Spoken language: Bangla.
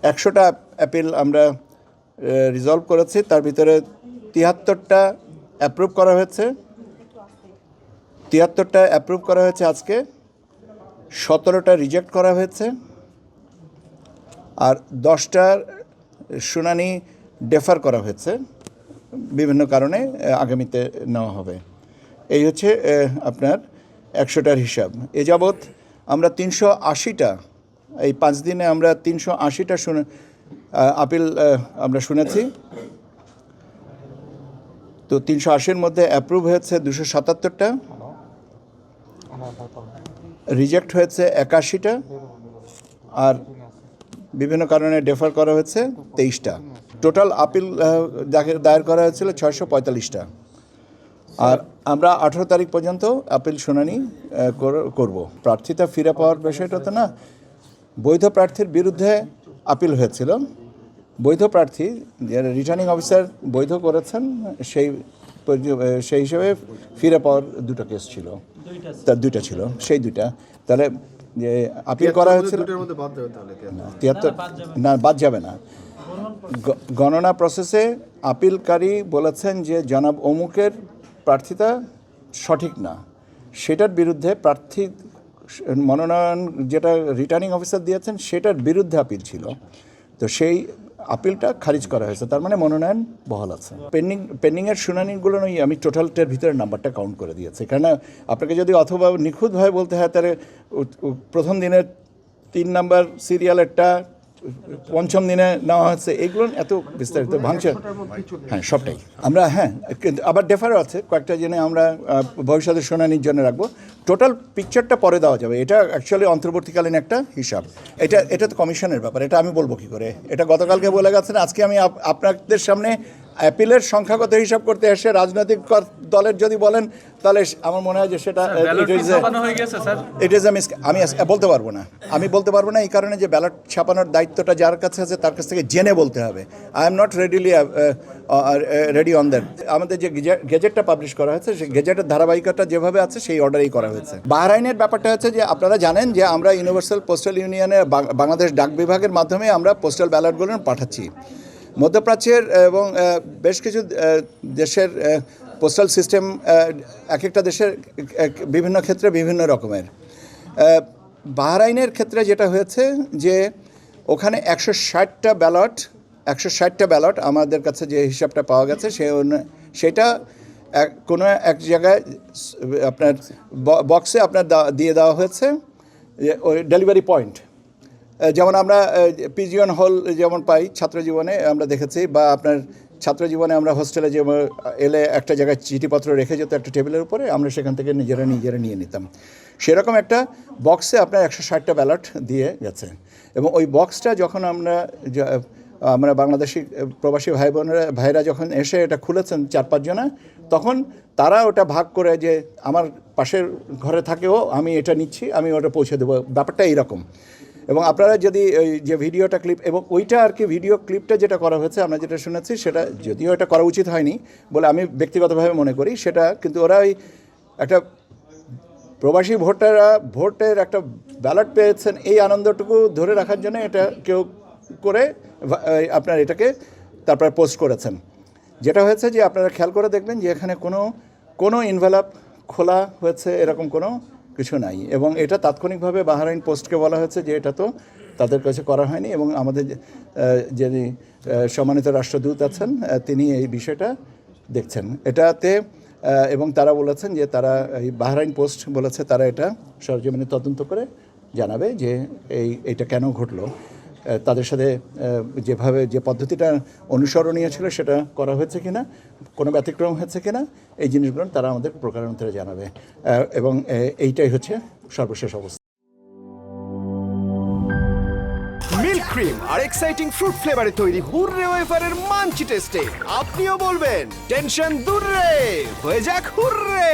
100টা অ্যাপিল আমরা রিজলভ করেছি, তার ভিতরে 73টা অ্যাপ্রুভ করা হয়েছে। 73টা অ্যাপ্রুভ করা হয়েছে আজকে, 17টা রিজেক্ট করা হয়েছে, আর 10টার শুনানি ডেফার করা হয়েছে বিভিন্ন কারণে, আগামীতে নেওয়া হবে। এই হচ্ছে আপনার 100টার হিসাব। এ যাবৎ আমরা 380টা, এই 5 দিনে আমরা 380টা আপিল আমরা শুনেছি। তো 380-র মধ্যে অ্যাপ্রুভ হয়েছে 277টা, রিজেক্ট হয়েছে 81টা, আর বিভিন্ন কারণে ডেফার করা হয়েছে 23টা। টোটাল আপিল দায়ের করা হয়েছিল 645টা। আর আমরা 18 তারিখ পর্যন্ত আপিল শুনানি করব। প্রার্থিতা ফিরে পাওয়ার বিষয়টা তো না, বৈধ প্রার্থীর বিরুদ্ধে আপিল হয়েছিল। বৈধ প্রার্থী যারা রিটার্নিং অফিসার বৈধ করেছেন, সেই হিসেবে ফিরে পাওয়ার 2টা কেস ছিল, তার 2টা ছিল, সেই 2টা। তাহলে যে আপিল করা হয়েছিল 73, না বাদ যাবে না। গণনা প্রসেসে আপিলকারী বলেছেন যে জনাব অমুকের প্রার্থিতা সঠিক না, সেটার বিরুদ্ধে প্রার্থী মনোনয়ন যেটা রিটার্নিং অফিসার দিয়েছেন সেটার বিরুদ্ধে আপিল ছিল। তো সেই আপিলটা খারিজ করা হয়েছে, তার মানে মনোনয়ন বহাল আছে। পেন্ডিংয়ের শুনানিগুলো আমি টোটালটার ভিতরে নাম্বারটা কাউন্ট করে দিয়েছি। কারণ আপনাকে যদি অথবা নিখুঁতভাবে বলতে হয়, তাহলে প্রথম দিনের 3 নাম্বার সিরিয়ালেরটা 5ম দিনে নেওয়া হচ্ছে, এইগুলো এত বিস্তারিত ভাঙছে। হ্যাঁ, সবটাই আমরা, হ্যাঁ, কিন্তু আবার ডেফারও আছে কয়েকটা জেনে আমরা ভবিষ্যতে শুনানির জন্য রাখবো। টোটাল পিকচারটা পরে দেওয়া যাবে। এটা অ্যাকচুয়ালি অন্তর্বর্তীকালীন একটা হিসাব। এটা তো কমিশনের ব্যাপার, এটা আমি বলবো কী করে? এটা গতকালকে বলে গেছেন, আজকে আমি আপনাদের সামনে অ্যাপিলের সংখ্যাগত হিসাব করতে এসে রাজনৈতিক দলের যদি বলেন, তাহলে আমার মনে হয় যে সেটা ইট ইজ আমি বলতে পারবো না। আমি বলতে পারবো না এই কারণে যে ব্যালট ছাপানোর দায়িত্বটা যার কাছে আছে তার কাছ থেকে জেনে বলতে হবে। I am not ready on that. আমাদের যে গেজেটটা পাবলিশ করা হয়েছে, সেই গেজেটের ধারাবাহিকতা যেভাবে আছে সেই অর্ডারেই করা হয়েছে। বাহরাইনের ব্যাপারটা হচ্ছে যে আপনারা জানেন যে আমরা ইউনিভার্সাল পোস্টাল ইউনিয়নের বাংলাদেশ ডাক বিভাগের মাধ্যমে আমরা পোস্টাল ব্যালটগুলো পাঠাচ্ছি। মধ্যপ্রাচ্যের এবং বেশ কিছু দেশের পোস্টাল সিস্টেম এক একটা দেশের বিভিন্ন ক্ষেত্রে বিভিন্ন রকমের। বাহরাইনের ক্ষেত্রে যেটা হয়েছে যে ওখানে 160টা ব্যালট আমাদের কাছে যে হিসাবটা পাওয়া গেছে সেটা কোনো এক জায়গায় আপনার বক্সে আপনার দিয়ে দেওয়া হয়েছে, ওই ডেলিভারি পয়েন্ট। যেমন আমরা পিজিয়ন হল যেমন পাই ছাত্রজীবনে আমরা দেখেছি, বা আপনার ছাত্রজীবনে আমরা হোস্টেলে যে এলে একটা জায়গায় চিঠিপত্র রেখে যেত একটা টেবিলের উপরে, আমরা সেখান থেকে নিজেরা নিয়ে নিতাম। সেরকম একটা বক্সে আপনার 160টা ব্যালট দিয়ে গেছে। এবং ওই বক্সটা যখন আমরা বাংলাদেশি প্রবাসী ভাইরা যখন এসে এটা খুলেছেন 4-5 জনা, তখন তারা ওটা ভাগ করে যে আমার পাশের ঘরে থাকেও আমি এটা নিচ্ছি, আমি ওটা পৌঁছে দেবো, ব্যাপারটা এইরকম। এবং আপনারা যদি ওই যে ভিডিওটা ক্লিপ, এবং ওইটা আর কি ভিডিও ক্লিপটা যেটা করা হয়েছে আমরা যেটা শুনেছি, সেটা যদিও এটা করা উচিত হয়নি বলে আমি ব্যক্তিগতভাবে মনে করি, সেটা কিন্তু ওরা ওই একটা প্রবাসী ভোটের একটা ব্যালট পেয়েছেন এই আনন্দটুকু ধরে রাখার জন্য এটা কেউ করে আপনার এটাকে তারপর পোস্ট করেছেন। যেটা হয়েছে যে আপনারা খেয়াল করে দেখবেন যে এখানে কোনো ইনভেলপ খোলা হয়েছে এরকম কোনো কিছু নাই। এবং এটা তাৎক্ষণিকভাবে বাহরাইন পোস্টকে বলা হয়েছে যে এটা তো তাদের কাছে করা হয়নি, এবং আমাদের যিনি সম্মানিত রাষ্ট্রদূত আছেন তিনি এই বিষয়টা দেখছেন এটাতে, এবং তারা বলেছেন যে তারা এই বাহরাইন পোস্ট বলেছে তারা এটা সরজমিনে তদন্ত করে জানাবে যে এইটা কেন ঘটলো। তাদের সাথে যেভাবে যে পদ্ধতিটা অনুসরণীয় ছিল সেটা করা হয়েছে কিনা, কোনো ব্যতিক্রম হয়েছে কিনা, এই জিনিসগুলো তারা আমাদের প্রকারান্তরে জানাবে। এবং এইটাই হচ্ছে সর্বশেষ অবস্থা। মিল্ক ক্রিম আর এক্সাইটিং ফ্রুট ফ্লেভারে তৈরি হুররে ওয়েফারের মাঞ্চি টেস্টে আপনিও বলবেন টেনশন দূর রে, হয়ে যাক হুররে।